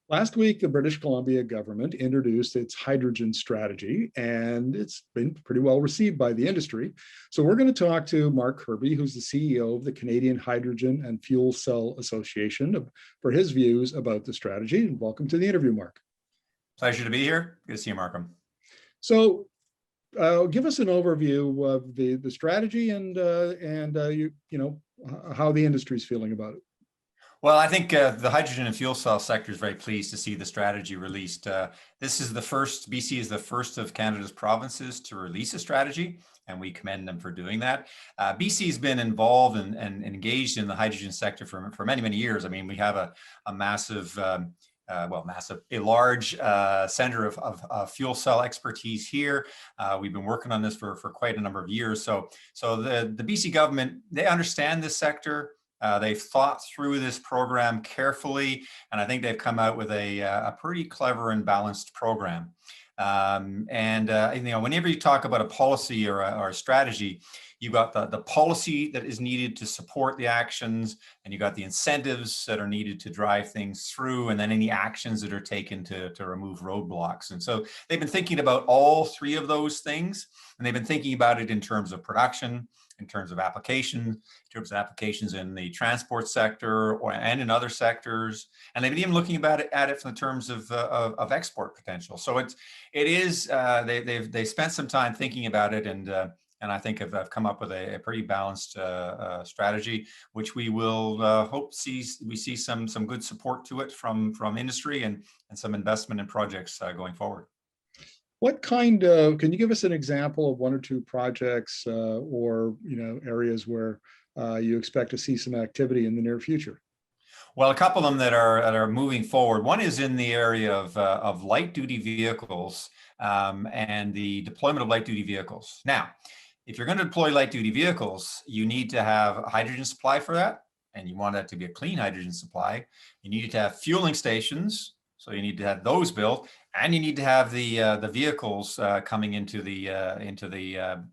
Last week, the British Columbia government introduced its hydrogen strategy, and it's been pretty well received by the industry. So we're going to talk to Mark Kirby, who's the CEO of the Canadian Hydrogen and Fuel Cell Association, for his views about the strategy. And welcome to the interview, Mark. Pleasure to be here. Good to see you, Markham. So give us an overview of the strategy and how the industry is feeling about it. Well, I think the hydrogen and fuel cell sector is very pleased to see the strategy released. This is the first, BC is the first of Canada's provinces to release a strategy, and we commend them for doing that. BC has been involved and engaged in the hydrogen sector for many, many years. I mean, we have a massive, a large center of fuel cell expertise here. We've been working on this for quite a number of years. So the BC government, they understand this sector. They've thought through this program carefully, and I think they've come out with a pretty clever and balanced program. Whenever you talk about a policy or a strategy, you've got the policy that is needed to support the actions, and you got the incentives that are needed to drive things through, and then any actions that are taken to remove roadblocks. And so they've been thinking about all three of those things, and they've been thinking about it in terms of production, in terms of applications in the transport sector and in other sectors, and they've been even looking at it from the terms of export potential. So they've spent some time thinking about it, and I think have come up with a pretty balanced strategy, which we will hope we see some good support to it from industry and some investment in projects going forward. What kind of, can you give us an example of one or two projects or areas where you expect to see some activity in the near future? Well, a couple of them that are moving forward. One is in the area of light duty vehicles and the deployment of light duty vehicles. Now, if you're going to deploy light duty vehicles, you need to have a hydrogen supply for that, and you want that to be a clean hydrogen supply. You need to have fueling stations, so you need to have those built, and you need to have the vehicles coming into the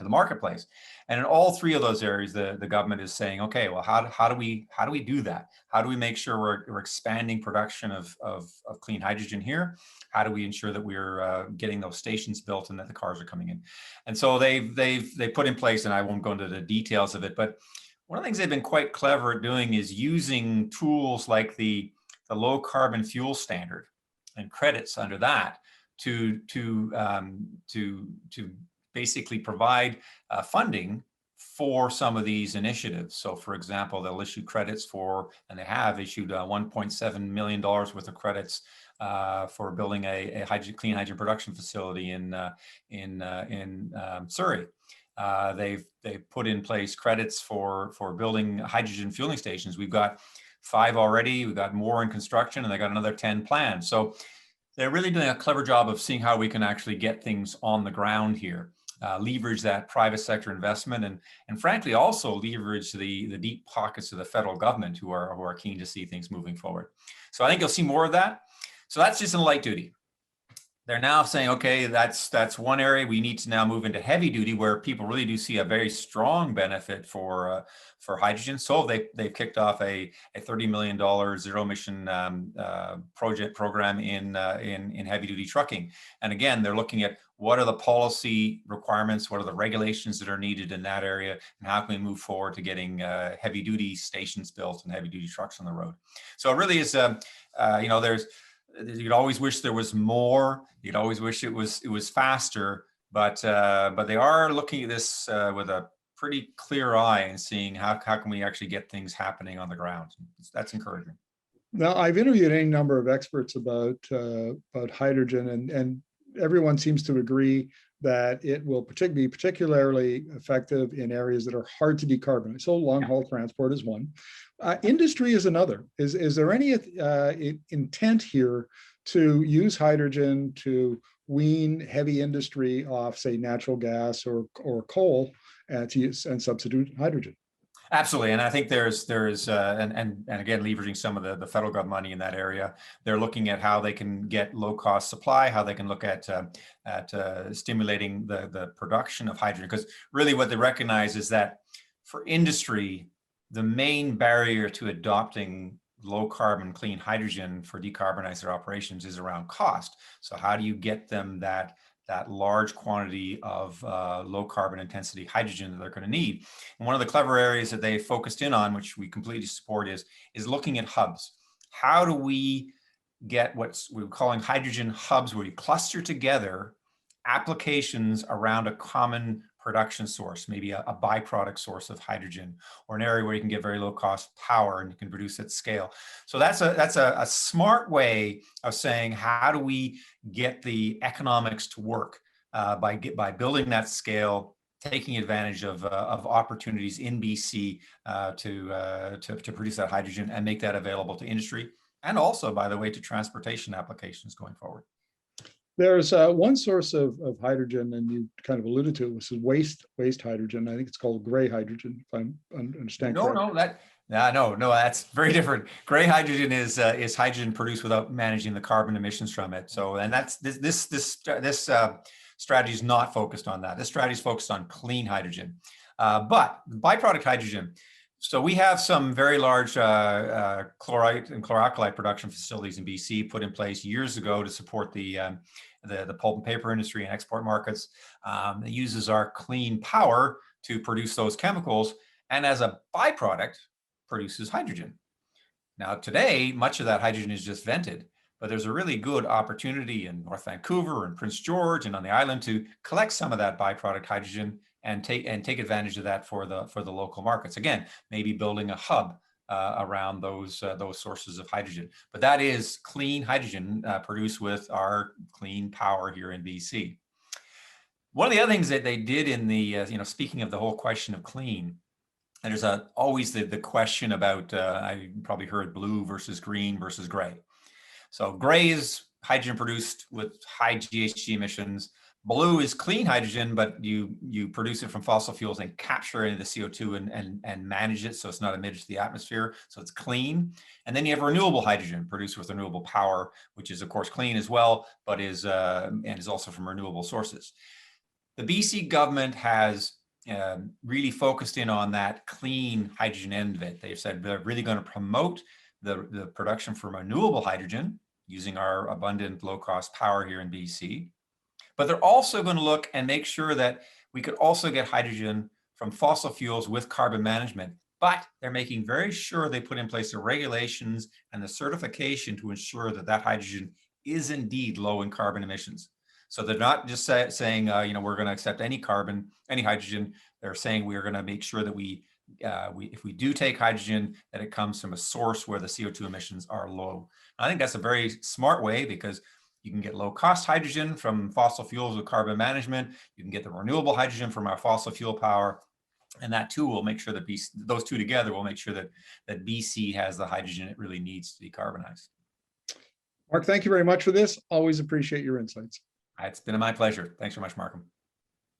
marketplace. And in all three of those areas, the government is saying, okay, well, how do we do that? How do we make sure we're expanding production of clean hydrogen here? How do we ensure that we're getting those stations built and that the cars are coming in? And so they put in place, and I won't go into the details of it, but one of the things they've been quite clever at doing is using tools like the low carbon fuel standard and credits under that to basically provide funding for some of these initiatives. So for example, they'll issue credits for, and they have issued $1.7 million worth of credits for building a clean hydrogen production facility in Surrey. They've put in place credits for building hydrogen fueling stations. We've got 5 already, we've got more in construction, and they got another 10 planned. So they're really doing a clever job of seeing how we can actually get things on the ground here, leverage that private sector investment, and frankly also leverage the deep pockets of the federal government who are keen to see things moving forward. So I think you'll see more of that. So that's just in light duty. They're now saying, okay, that's one area. We need to now move into heavy duty, where people really do see a very strong benefit for hydrogen. So they've kicked off a $30 million zero emission program in heavy duty trucking. And again, they're looking at what are the policy requirements, what are the regulations that are needed in that area, and how can we move forward to getting heavy duty stations built and heavy duty trucks on the road. So it really is, you'd always wish there was more. You'd always wish it was faster, but they are looking at this with a pretty clear eye and seeing how can we actually get things happening on the ground. That's encouraging. Now, I've interviewed any number of experts about hydrogen, and everyone seems to agree that it will be particularly effective in areas that are hard to decarbonize. So long haul transport is one. Industry is another. Is there any intent here to use hydrogen to wean heavy industry off, say, natural gas or coal and substitute hydrogen? Absolutely, and I think there's and again, leveraging some of the federal government money in that area, they're looking at how they can get low cost supply, how they can look at stimulating the production of hydrogen, because really what they recognize is that for industry, the main barrier to adopting low carbon clean hydrogen for decarbonize their operations is around cost. So how do you get them that large quantity of low carbon intensity hydrogen that they're going to need? And one of the clever areas that they focused in on, which we completely support, is looking at hubs. How do we get what we're calling hydrogen hubs, where you cluster together applications around a common production source, maybe a byproduct source of hydrogen, or an area where you can get very low cost power and you can produce at scale. So that's a smart way of saying, how do we get the economics to work by building that scale, taking advantage of opportunities in BC to produce that hydrogen and make that available to industry, and also, by the way, to transportation applications going forward. There's one source of hydrogen, and you kind of alluded to it, which is waste hydrogen. I think it's called gray hydrogen, if I understand correctly. No, that's very different. Gray hydrogen is hydrogen produced without managing the carbon emissions from it. So, and that's this strategy is not focused on that. This strategy is focused on clean hydrogen, but byproduct hydrogen. So we have some very large chlorite and chlor-alkali production facilities in BC put in place years ago to support the pulp and paper industry and export markets. It uses our clean power to produce those chemicals, and as a byproduct, produces hydrogen. Now today, much of that hydrogen is just vented, but there's a really good opportunity in North Vancouver and Prince George and on the island to collect some of that byproduct hydrogen and take advantage of that for the local markets. Again, maybe building a hub around those sources of hydrogen. But that is clean hydrogen produced with our clean power here in BC. One of the other things that they did in the, speaking of the whole question of clean, and there's always the question about, I probably heard blue versus green versus gray. So gray is hydrogen produced with high GHG emissions. Blue is clean hydrogen, but you produce it from fossil fuels and capture any of the CO2 and manage it so it's not emitted to the atmosphere, so it's clean. And then you have renewable hydrogen produced with renewable power, which is of course clean as well, but is also from renewable sources. The BC government has really focused in on that clean hydrogen end of it. They've said they're really going to promote the production from renewable hydrogen using our abundant low-cost power here in BC. But they're also going to look and make sure that we could also get hydrogen from fossil fuels with carbon management. But they're making very sure they put in place the regulations and the certification to ensure that that hydrogen is indeed low in carbon emissions. So they're not just saying, we're going to accept any hydrogen. They're saying we are going to make sure that if we do take hydrogen, that it comes from a source where the CO2 emissions are low. I think that's a very smart way, because you can get low cost hydrogen from fossil fuels with carbon management. You can get the renewable hydrogen from our fossil fuel power. And that too will make sure that those two together will make sure that BC has the hydrogen it really needs to decarbonize. Mark, thank you very much for this. Always appreciate your insights. It's been my pleasure. Thanks very much, Markham.